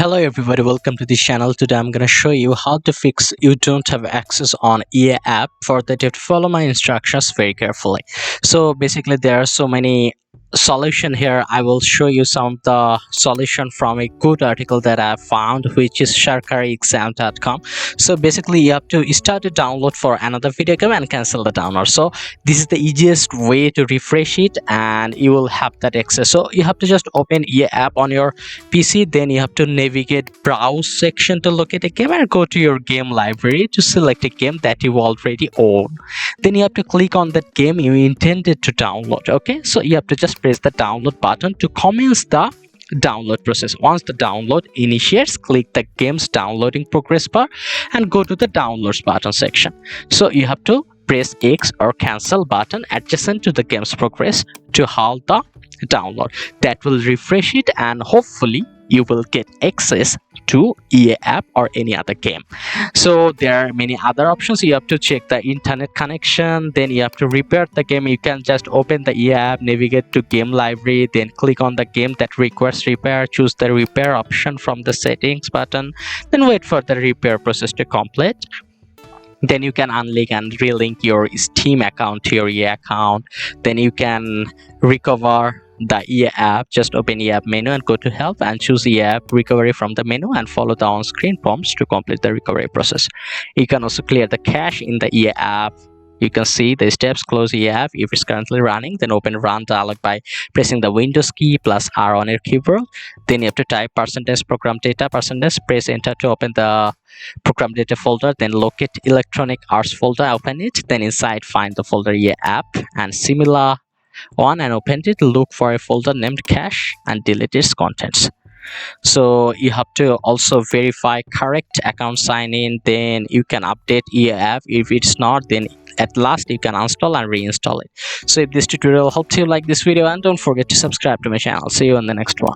Hello everybody, welcome to the channel. Today I'm gonna show you how to fix you don't have access on EA app. For that you have to follow my instructions very carefully. So basically there are so many solution here. I will show you some of the solution from a good article that I found, which is sharkariexam.com. So basically you have to start a download for another video game and cancel the download. So this is the easiest way to refresh it and you will have that access. So you have to just open EA app on your PC, then you have to navigate browse section to locate a game and go to your game library to select a game that you already own. Then you have to click on that game you intended to download. Okay, so you have to just press the download button to commence the download process. Once the download initiates, click the game's downloading progress bar and go to the downloads button section. So you have to press X or cancel button adjacent to the game's progress to halt the download. That will refresh it and hopefully you will get access to EA app or any other game. So there are many other options. You have to check the internet connection, then you have to repair the game. You can just open the EA app, navigate to game library, then click on the game that requires repair, choose the repair option from the settings button, then wait for the repair process to complete. Then you can unlink and relink your Steam account to your EA account. Then you can recover the EA app. Just open EA app menu and go to help and choose EA app recovery from the menu and follow the on-screen prompts to complete the recovery process. You can also clear the cache in the EA app. You can see the steps. Close EA app if it's currently running, then open run dialog by pressing the Windows key plus R on your keyboard. Then you have to type %program data %, press enter to open the program data folder, then locate electronic arts folder, open it, then inside find the folder EA app and similar one and open it. Look for a folder named cache and delete its contents. So you have to also verify correct account sign in, then you can update EA app. If it's not, then at last you can uninstall and reinstall it. So if this tutorial helped you, like this video and don't forget to subscribe to my channel. See you in the next one.